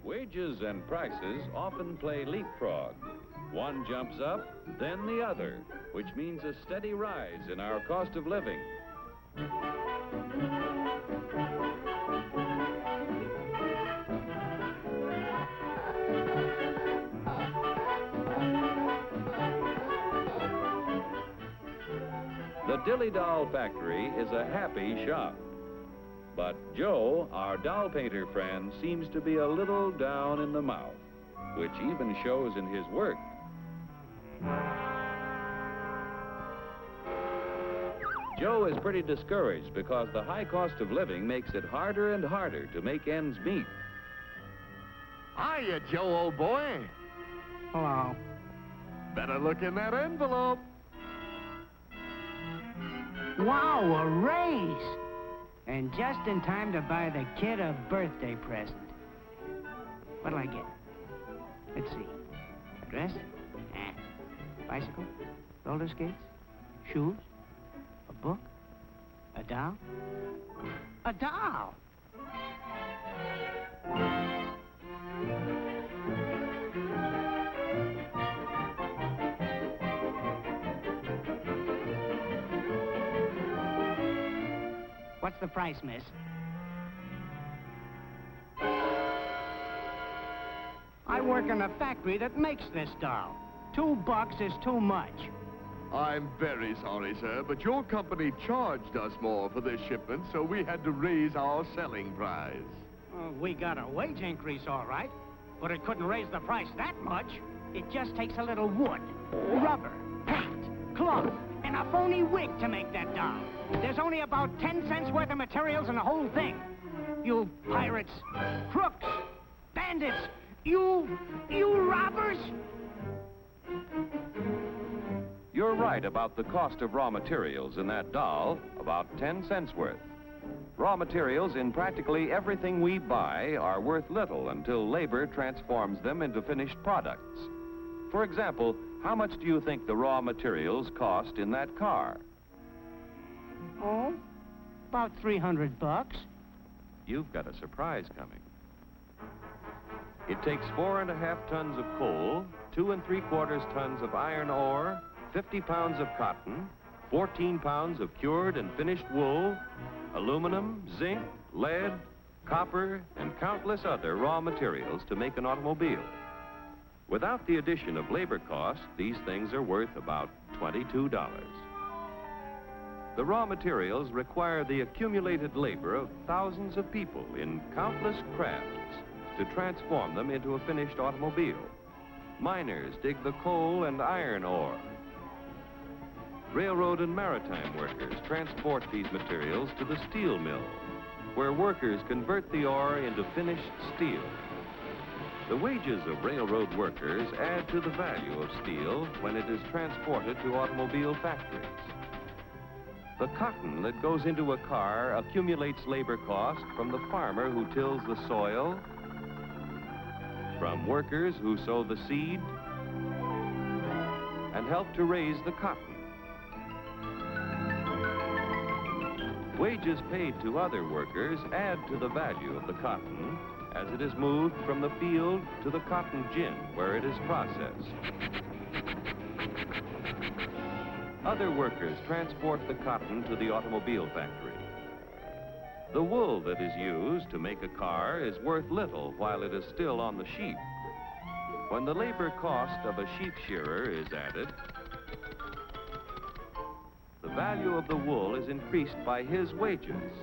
Wages and prices often play leapfrog. One jumps up, then the other, which means a steady rise in our cost of living. The Dilly Doll Factory is a happy shop. But Joe, our doll painter friend, seems to be a little down in the mouth, which even shows in his work. Joe is pretty discouraged because the high cost of living makes it harder and harder to make ends meet. Hiya, Joe, old boy. Hello. Better look in that envelope. Wow, a raise! And just in time to buy the kid a birthday present. What'll I get? Let's see. A dress? Bicycle? Roller skates? Shoes? A book? A doll? A doll! What's the price, miss? I work in a factory that makes this doll. $2 is too much. I'm very sorry, sir, but your company charged us more for this shipment, so we had to raise our selling price. We got a wage increase, all right, but it couldn't raise the price that much. It just takes a little wood, rubber, paint, cloth, and a phony wig to make that doll. There's only about 10 cents worth of materials in the whole thing. You pirates, crooks, bandits, you robbers! You're right about the cost of raw materials in that doll, about 10 cents worth. Raw materials in practically everything we buy are worth little until labor transforms them into finished products. For example, how much do you think the raw materials cost in that car? Oh, about $300. You've got a surprise coming. It takes 4.5 tons of coal, 2 3/4 tons of iron ore, 50 pounds of cotton, 14 pounds of cured and finished wool, aluminum, zinc, lead, copper, and countless other raw materials to make an automobile. Without the addition of labor costs, these things are worth about $22. The raw materials require the accumulated labor of thousands of people in countless crafts to transform them into a finished automobile. Miners dig the coal and iron ore. Railroad and maritime workers transport these materials to the steel mill, where workers convert the ore into finished steel. The wages of railroad workers add to the value of steel when it is transported to automobile factories. The cotton that goes into a car accumulates labor cost from the farmer who tills the soil, from workers who sow the seed, and help to raise the cotton. Wages paid to other workers add to the value of the cotton as it is moved from the field to the cotton gin where it is processed. Other workers transport the cotton to the automobile factory. The wool that is used to make a car is worth little while it is still on the sheep. When the labor cost of a sheep shearer is added, the value of the wool is increased by his wages.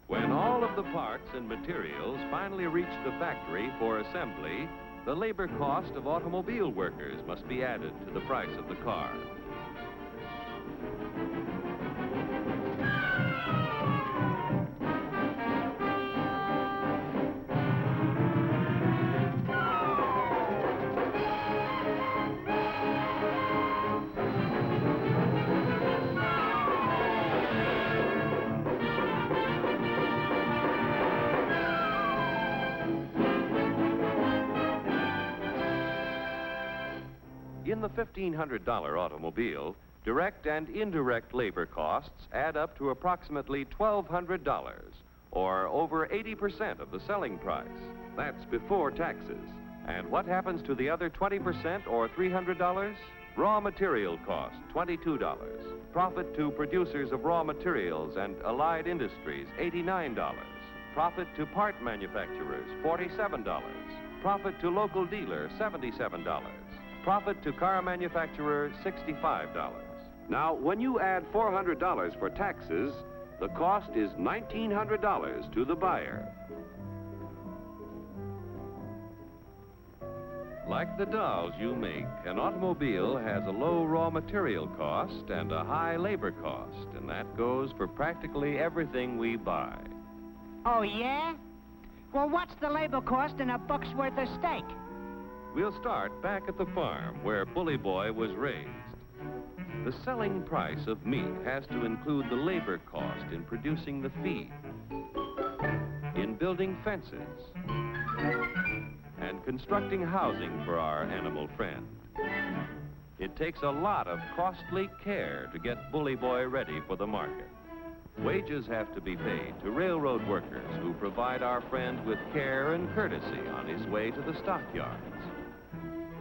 When all of the parts and materials finally reach the factory for assembly, the labor cost of automobile workers must be added to the price of the car. In the $1,500 automobile, direct and indirect labor costs add up to approximately $1,200, or over 80% of the selling price. That's before taxes. And what happens to the other 20% or $300? Raw material cost, $22. Profit to producers of raw materials and allied industries, $89. Profit to part manufacturers, $47. Profit to local dealer, $77. Profit to car manufacturer, $65. Now, when you add $400 for taxes, the cost is $1,900 to the buyer. Like the dolls you make, an automobile has a low raw material cost and a high labor cost, and that goes for practically everything we buy. Oh, yeah? Well, what's the labor cost in a buck's worth of steak? We'll start back at the farm where Bully Boy was raised. The selling price of meat has to include the labor cost in producing the feed, in building fences, and constructing housing for our animal friend. It takes a lot of costly care to get Bully Boy ready for the market. Wages have to be paid to railroad workers who provide our friend with care and courtesy on his way to the stockyards.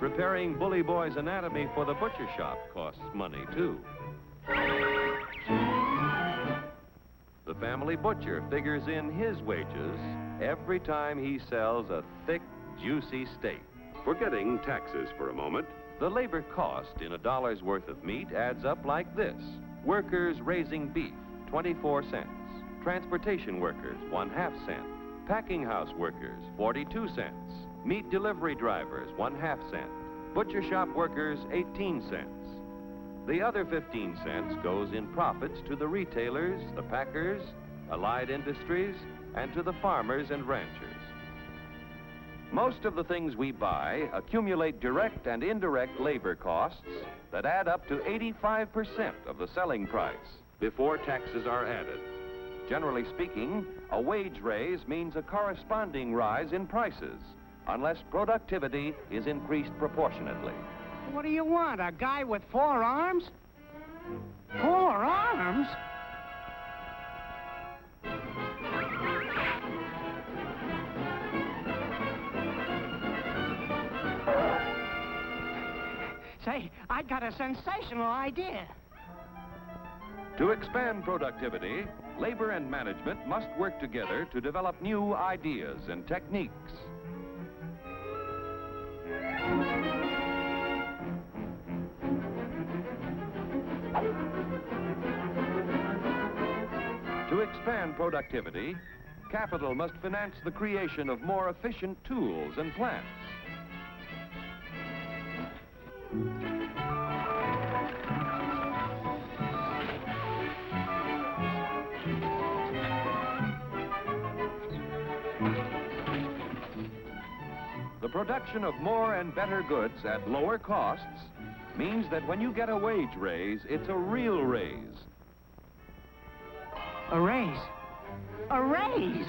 Preparing Bully Boy's anatomy for the butcher shop costs money, too. The family butcher figures in his wages every time he sells a thick, juicy steak. Forgetting taxes for a moment, the labor cost in a dollar's worth of meat adds up like this. Workers raising beef, 24 cents. Transportation workers, 1/2 cent. Packing house workers, 42 cents. Meat delivery drivers, 1/2 cent. Butcher shop workers, 18 cents. The other 15 cents goes in profits to the retailers, the packers, allied industries, and to the farmers and ranchers. Most of the things we buy accumulate direct and indirect labor costs that add up to 85% of the selling price before taxes are added. Generally speaking, a wage raise means a corresponding rise in prices, unless productivity is increased proportionately. What do you want, a guy with 4 arms? 4 arms? Say, I got a sensational idea. To expand productivity, labor and management must work together to develop new ideas and techniques. To expand productivity, capital must finance the creation of more efficient tools and plants. The production of more and better goods at lower costs means that when you get a wage raise, it's a real raise. A raise? A raise!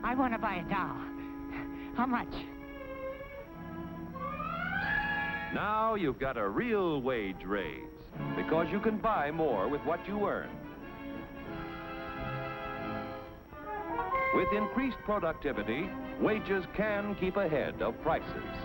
I want to buy a doll. How much? Now you've got a real wage raise, because you can buy more with what you earn. With increased productivity, wages can keep ahead of prices.